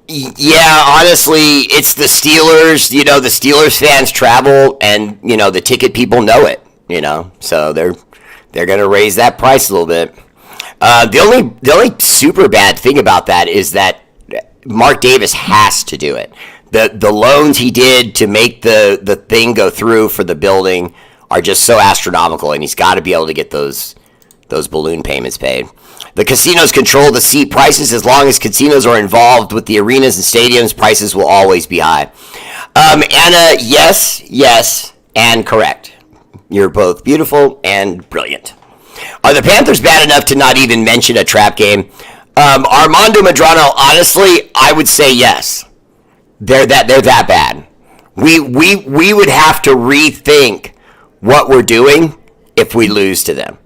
Yeah, honestly, it's the Steelers. You know, the Steelers fans travel, and you know the ticket people know it. You know, so they're gonna raise that price a little bit. The only super bad thing about that is that Mark Davis has to do it. The loans he did to make the thing go through for the building are just so astronomical, and he's got to be able to get those balloon payments paid. The casinos control the seat prices. As long as casinos are involved with the arenas and stadiums, prices will always be high. Anna, yes, and correct. You're both beautiful and brilliant. Are the Panthers bad enough to not even mention a trap game? Armando Madrano, honestly, I would say yes. They're that bad. We would have to rethink what we're doing if we lose to them.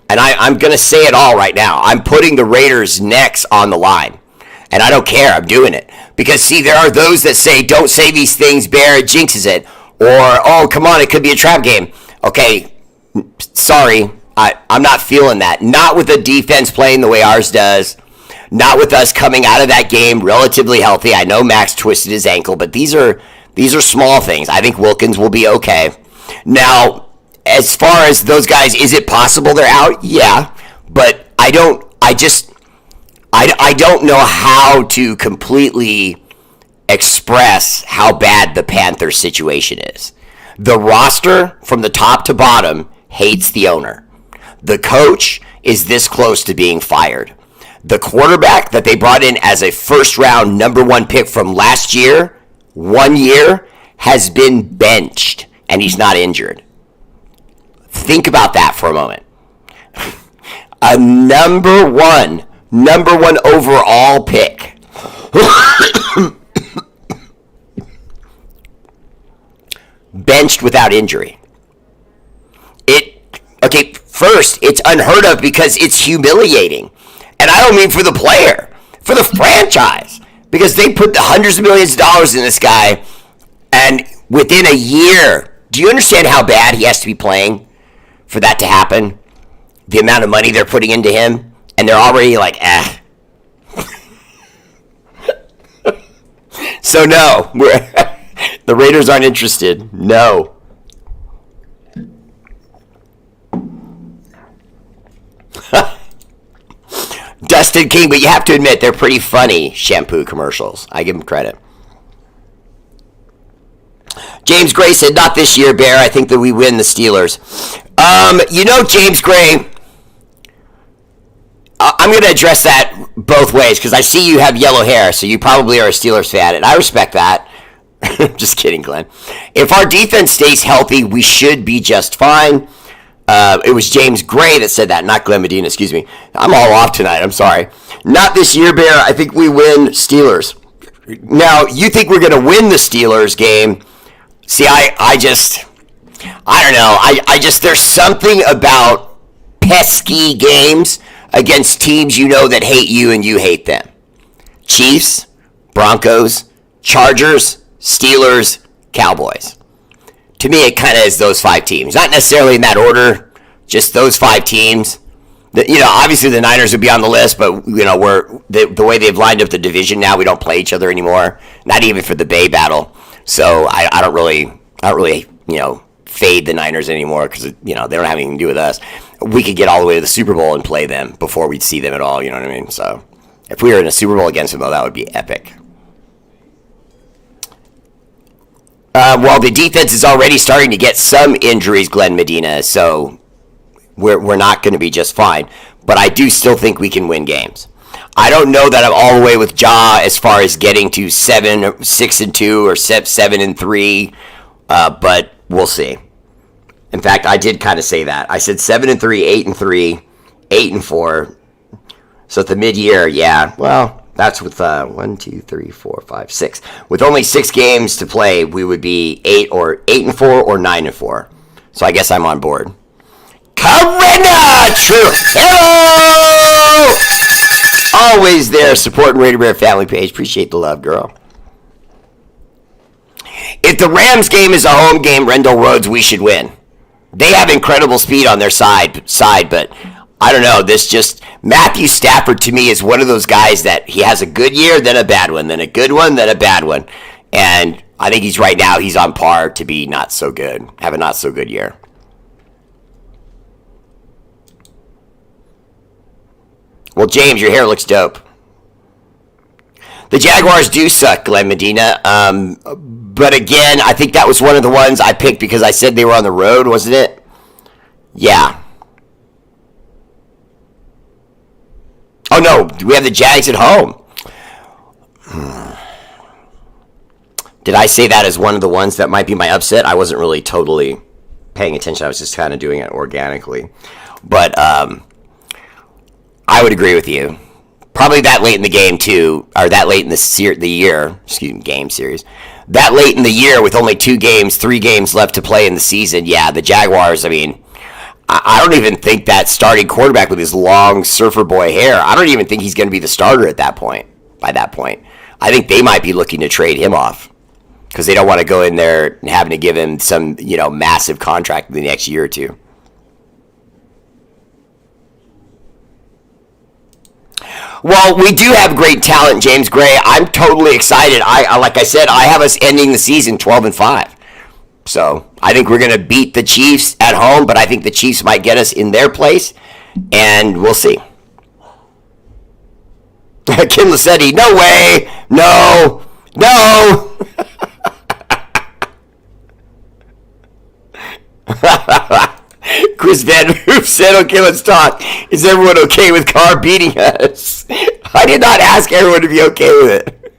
And I'm going to say it all right now. I'm putting the Raiders' necks on the line. And I don't care. I'm doing it. Because, see, there are those that say, don't say these things, Bear, it jinxes it. Or, oh, come on, it could be a trap game. Okay, sorry. I'm not feeling that. Not with a defense playing the way ours does. Not with us coming out of that game relatively healthy. I know Max twisted his ankle, but these are small things. I think Wilkins will be okay. Now, as far as those guys, is it possible they're out? Yeah, but I don't know how to completely express how bad the Panthers situation is. The roster from the top to bottom hates the owner. The coach is this close to being fired. The quarterback that they brought in as a first-round number one pick from last year, 1 year, has been benched, and he's not injured. Think about that for a moment. A number one overall pick. Benched without injury. First, it's unheard of because it's humiliating. And I don't mean for the player, for the franchise. Because they put the hundreds of millions of dollars in this guy, and within a year, do you understand how bad he has to be playing for that to happen? The amount of money they're putting into him, and they're already like, So no, the Raiders aren't interested. No. Dustin King, but you have to admit they're pretty funny shampoo commercials. I give them credit. James Gray said, not this year, Bear. I think that we win the Steelers. James Gray, I'm going to address that both ways because I see you have yellow hair, so you probably are a Steelers fan, and I respect that. Just kidding, Glenn. If our defense stays healthy, we should be just fine. It was James Gray that said that, not Glenn Medina, excuse me. I'm all off tonight, I'm sorry. Not this year, Bear. I think we win Steelers. Now, you think we're going to win the Steelers game. See, I don't know. There's something about pesky games against teams you know that hate you and you hate them. Chiefs, Broncos, Chargers, Steelers, Cowboys. To me, it kind of is those five teams. Not necessarily in that order, just those five teams. Obviously the Niners would be on the list, but we're the way they've lined up the division now, we don't play each other anymore. Not even for the Bay Battle. So I don't really fade the Niners anymore because they don't have anything to do with us. We could get all the way to the Super Bowl and play them before we'd see them at all. You know what I mean? So if we were in a Super Bowl against them, though, that would be epic. Well, the defense is already starting to get some injuries, Glenn Medina, so we're not going to be just fine. But I do still think we can win games. I don't know that I'm all the way with Ja as far as getting to 6-2 or 7-3, but we'll see. In fact, I did kind of say that. I said 7-3, 8-3, 8-4. So at the mid-year, yeah. Well, That's with 1, 2, 3, 4, 5, 6. With only 6 games to play, we would be 8-4 or 9-4. So I guess I'm on board. Corinna Trujillo! Always there supporting Raider Bear family page. Appreciate the love, girl. If the Rams game is a home game, Rendell Rhodes, we should win. They have incredible speed on their side, but I don't know. Matthew Stafford to me is one of those guys that he has a good year, then a bad one, then a good one, then a bad one. And I think he's on par to be not so good, have a not so good year. Well, James, your hair looks dope. The Jaguars do suck, Glenn Medina. But again, I think that was one of the ones I picked because I said they were on the road, wasn't it? Yeah. Oh, no, we have the Jags at home. Did I say that as one of the ones that might be my upset? I wasn't really totally paying attention. I was just kind of doing it organically. But I would agree with you. Probably that late in the game, too, or that late in the year, game series. That late in the year with only 3 games left to play in the season, yeah, the Jaguars, I mean, I don't even think that starting quarterback with his long surfer boy hair, I don't even think he's going to be the starter at that point, by that point. I think they might be looking to trade him off because they don't want to go in there and having to give him some, massive contract in the next year or two. Well, we do have great talent, James Gray. I'm totally excited. Like I said, I have us ending the season 12-5. So I think we're going to beat the Chiefs at home, but I think the Chiefs might get us in their place, and we'll see. Kim Lassetti, no way, no. Chris Van Roof said, okay, let's talk. Is everyone okay with Carr beating us? I did not ask everyone to be okay with it.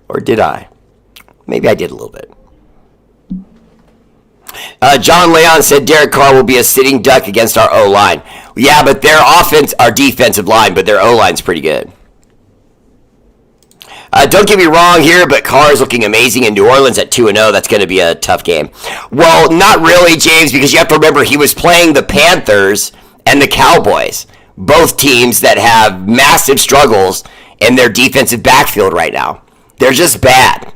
Or did I? Maybe I did a little bit. John Leon said Derek Carr will be a sitting duck against our O-line. Yeah, but their our defensive line, but their O-line's pretty good. Don't get me wrong here, but Carr is looking amazing in New Orleans at 2-0. That's going to be a tough game. Well, not really, James, because you have to remember he was playing the Panthers and the Cowboys, both teams that have massive struggles in their defensive backfield right now. They're just bad.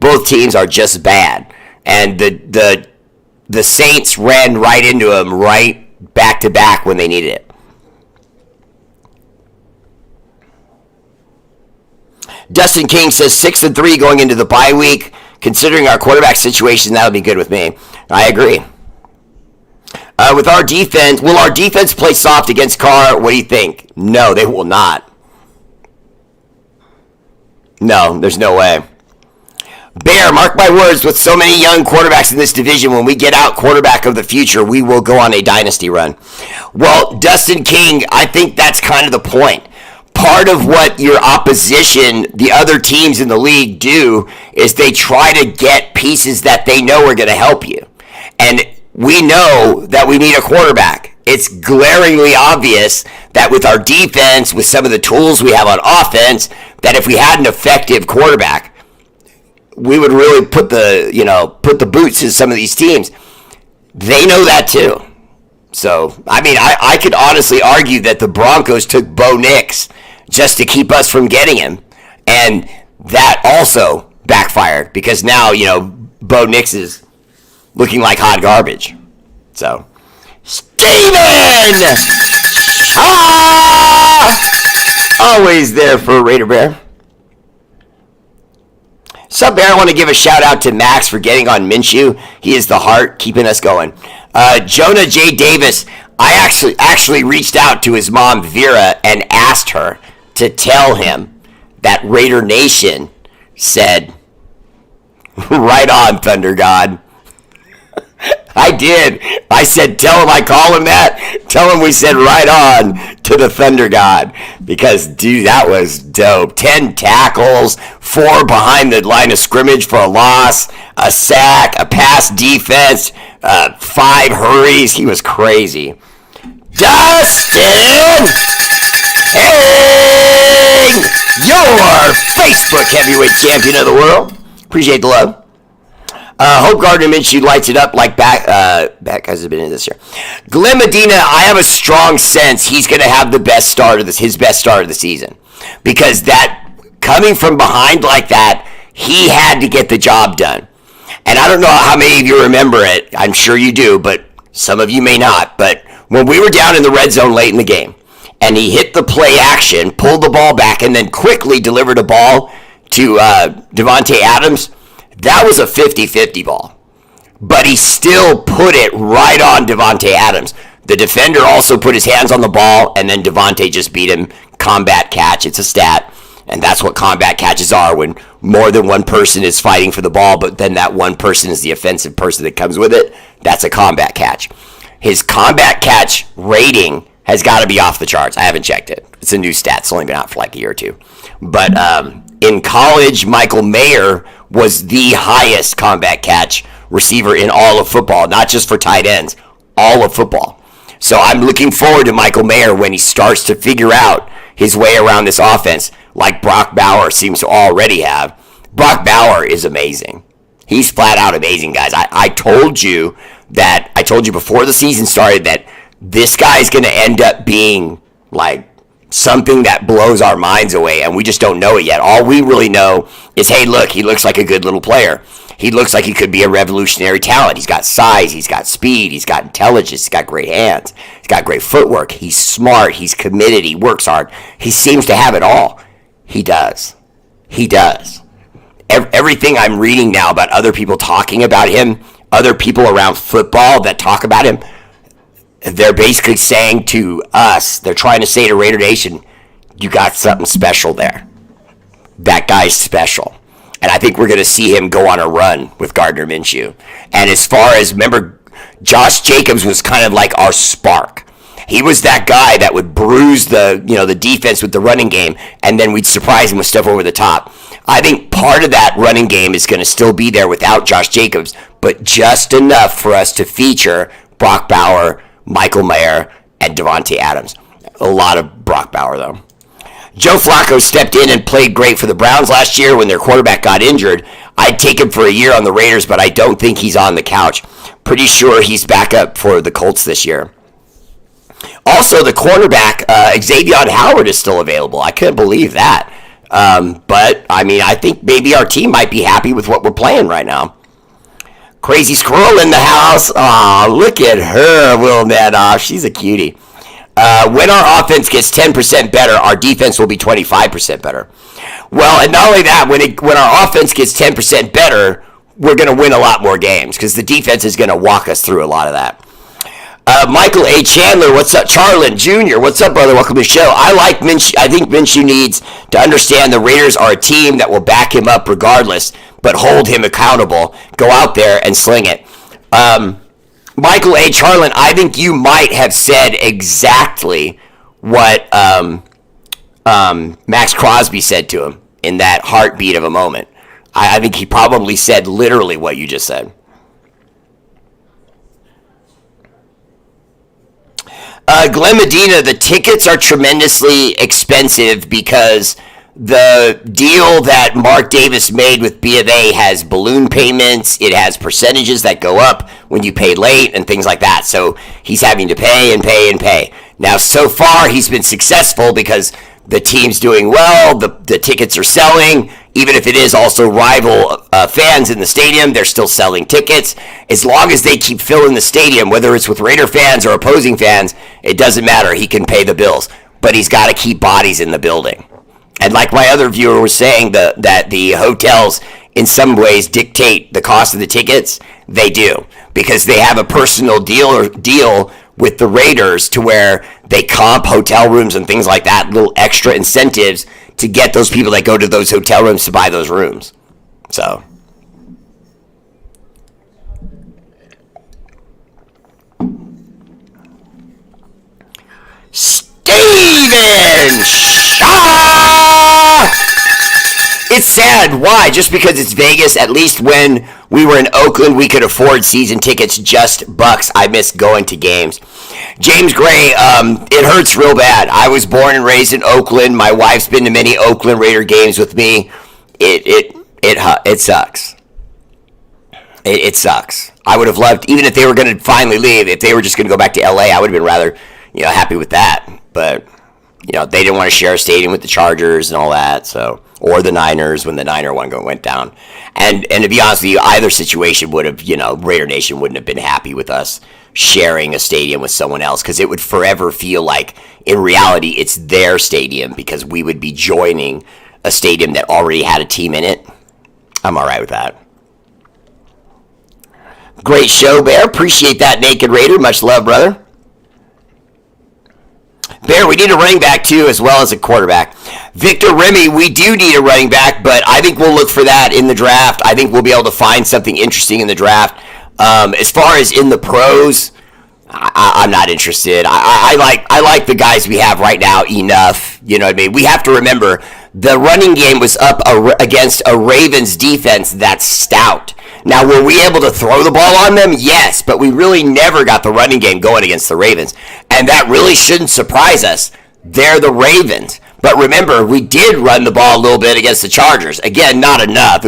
Both teams are just bad. And the Saints ran right into them right back-to-back when they needed it. Dustin King says 6-3 going into the bye week. Considering our quarterback situation, that'll be good with me. I agree. With our defense, will our defense play soft against Carr? What do you think? No, they will not. No, there's no way. Bear, mark my words, with so many young quarterbacks in this division, when we get out quarterback of the future, we will go on a dynasty run. Well, Dustin King, I think that's kind of the point. Part of what your opposition, the other teams in the league, do is they try to get pieces that they know are going to help you. And we know that we need a quarterback. It's glaringly obvious that with our defense, with some of the tools we have on offense, that if we had an effective quarterback, we would really put the boots in some of these teams. They know that too. So, I mean, I could honestly argue that the Broncos took Bo Nix just to keep us from getting him. And that also backfired because now, Bo Nix is looking like hot garbage. So, Steven! Always there for Raider Bear. Sup, Bear? I want to give a shout out to Max for getting on Minshew. He is the heart keeping us going. Jonah J. Davis, I actually reached out to his mom, Vera, and asked her to tell him that Raider Nation said, right on, Thunder God. I did. I said, tell him I call him that. Tell him we said right on to the Thunder God. Because, dude, that was dope. 10 tackles, 4 behind the line of scrimmage for a loss, a sack, a pass defense, 5 hurries. He was crazy. Dustin! Hey! your Facebook heavyweight champion of the world. Appreciate the love. Hope Gardner Minshew lights it up like back guys have been in this year. Glenn Medina, I have a strong sense he's going to have his best start of the season, because that coming from behind like that, he had to get the job done. And I don't know how many of you remember it. I'm sure you do, but some of you may not. But when we were down in the red zone late in the game, and he hit the play action, pulled the ball back, and then quickly delivered a ball to Davante Adams, that was a 50-50 ball. But he still put it right on Davante Adams. The defender also put his hands on the ball, and then Davante just beat him. Combat catch, it's a stat. And that's what combat catches are, when more than one person is fighting for the ball, but then that one person is the offensive person that comes with it. That's a combat catch. His combat catch rating has got to be off the charts. I haven't checked it. It's a new stat. It's only been out for like a year or two. But in college, Michael Mayer was the highest combat catch receiver in all of football, not just for tight ends, all of football. So I'm looking forward to Michael Mayer when he starts to figure out his way around this offense, like Brock Bauer seems to already have. Brock Bauer is amazing. He's flat out amazing, guys. I told you before the season started that this guy's going to end up being like something that blows our minds away, and we just don't know it yet. All we really know is, hey, look, he looks like a good little player. He looks like he could be a revolutionary talent. He's got size, he's got speed, he's got intelligence, he's got great hands, he's got great footwork, he's smart, he's committed, he works hard. He seems to have it all. He does. He does. Everything I'm reading now about other people talking about him, other people around football that talk about him, they're basically saying to us, they're trying to say to Raider Nation, you got something special there. That guy's special. And I think we're going to see him go on a run with Gardner Minshew. And as far as, remember, Josh Jacobs was kind of like our spark. He was that guy that would bruise the defense with the running game, and then we'd surprise him with stuff over the top. I think part of that running game is going to still be there without Josh Jacobs, but just enough for us to feature Brock Bauer, Michael Mayer, and Davante Adams. A lot of Brock Bauer, though. Joe Flacco stepped in and played great for the Browns last year when their quarterback got injured. I'd take him for a year on the Raiders, but I don't think he's on the couch. Pretty sure he's back up for the Colts this year. Also, the cornerback, Xavier Howard, is still available. I couldn't believe that. But, I mean, I think maybe our team might be happy with what we're playing right now. Crazy Squirrel in the house. Aw, look at her, Will Nanoff. She's a cutie. When our offense gets 10% better, our defense will be 25% better. Well, and not only that, when our offense gets 10% better, we're going to win a lot more games because the defense is going to walk us through a lot of that. Michael A. Chandler, what's up? Charlin Jr., what's up, brother? Welcome to the show. I think Minshew needs to understand the Raiders are a team that will back him up regardless, but hold him accountable. Go out there and sling it. Michael A. Charlin, I think you might have said exactly what Maxx Crosby said to him in that heartbeat of a moment. I think he probably said literally what you just said. Glenn Medina, the tickets are tremendously expensive because the deal that Mark Davis made with B of A has balloon payments. It has percentages that go up when you pay late and things like that. So he's having to pay and pay and pay. Now, so far, he's been successful because the team's doing well. The tickets are selling. Even if it is also rival fans in the stadium, they're still selling tickets. As long as they keep filling the stadium, whether it's with Raider fans or opposing fans, it doesn't matter. He can pay the bills. But he's got to keep bodies in the building. And like my other viewer was saying, that the hotels in some ways dictate the cost of the tickets, they do. Because they have a personal deal with the Raiders to where they comp hotel rooms and things like that, little extra incentives to get those people that go to those hotel rooms to buy those rooms. So. Steven Shaw! It's sad. Why? Just because it's Vegas. At least when we were in Oakland, we could afford season tickets, just bucks. I miss going to games. James Gray, it hurts real bad. I was born and raised in Oakland. My wife's been to many Oakland Raider games with me. It sucks. It sucks. I would have loved, even if they were going to finally leave, if they were just going to go back to LA, I would have been rather, happy with that. But, they didn't want to share a stadium with the Chargers and all that, so, or the Niners when the Niner one went down. And to be honest with you, either situation would have, Raider Nation wouldn't have been happy with us sharing a stadium with someone else, because it would forever feel like, in reality, it's their stadium, because we would be joining a stadium that already had a team in it. I'm all right with that. Great show, Bear. Appreciate that, Naked Raider. Much love, brother. Bear, we need a running back, too, as well as a quarterback. Victor Remy, we do need a running back, but I think we'll look for that in the draft. I think we'll be able to find something interesting in the draft. As far as in the pros, I'm not interested. I like the guys we have right now enough. You know what I mean? We have to remember, the running game was up against a Ravens defense that's stout. Now, were we able to throw the ball on them? Yes, but we really never got the running game going against the Ravens. And that really shouldn't surprise us. They're the Ravens. But remember, we did run the ball a little bit against the Chargers. Again, not enough.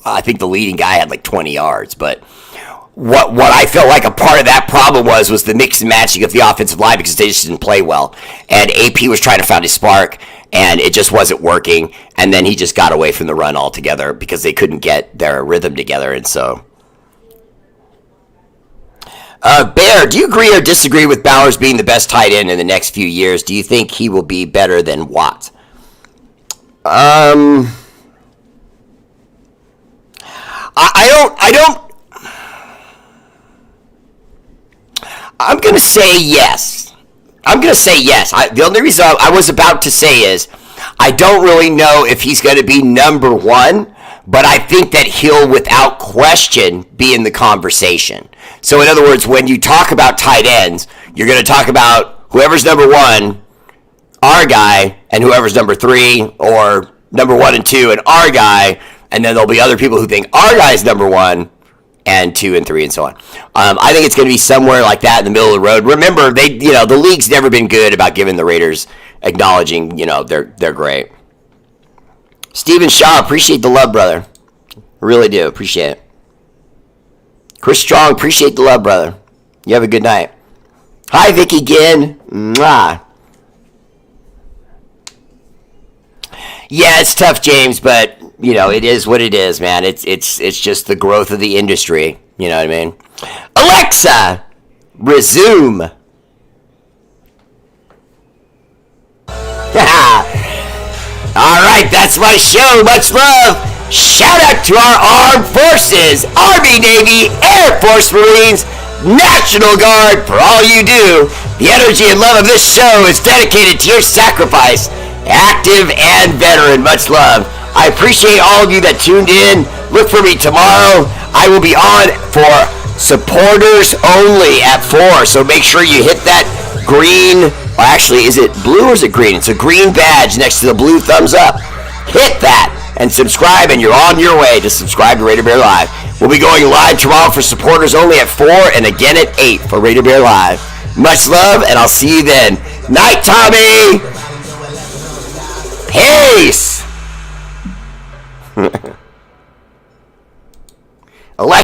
I think the leading guy had like 20 yards. But what I felt like a part of that problem was the mix and matching of the offensive line, because they just didn't play well. And AP was trying to find his spark, and it just wasn't working. And then he just got away from the run altogether because they couldn't get their rhythm together. And so, Bear, do you agree or disagree with Bowers being the best tight end in the next few years? Do you think he will be better than Watt? I don't. I'm going to say yes. The only reason I was about to say is I don't really know if he's going to be number one, but I think that he'll, without question, be in the conversation. So, in other words, when you talk about tight ends, you're going to talk about whoever's number one, our guy, and whoever's number three, or number 1 and 2, and our guy, and then there'll be other people who think our guy's number 1, and 2 and 3 and so on. I think it's going to be somewhere like that in the middle of the road. Remember, the league's never been good about giving the Raiders, acknowledging, they're great. Steven Shaw, appreciate the love, brother. Really do, appreciate it. Chris Strong, appreciate the love, brother. You have a good night. Hi, Vicky Ginn. Mwah. Yeah, it's tough, James, but it is what it is, man. It's just the growth of the industry. You know what I mean? Alexa, resume. All right, that's my show. Much love. Shout out to our armed forces, Army, Navy, Air Force, Marines, National Guard, for all you do. The energy and love of this show is dedicated to your sacrifice, active and veteran. Much love. I appreciate all of you that tuned in. Look for me tomorrow. I will be on for supporters only at 4. So make sure you hit that green, or actually, is it blue or is it green? It's a green badge next to the blue thumbs up. Hit that and subscribe, and you're on your way to subscribe to Raider Bear Live. We'll be going live tomorrow for supporters only at 4 and again at 8 for Raider Bear Live. Much love, and I'll see you then. Night, Tommy! Peace!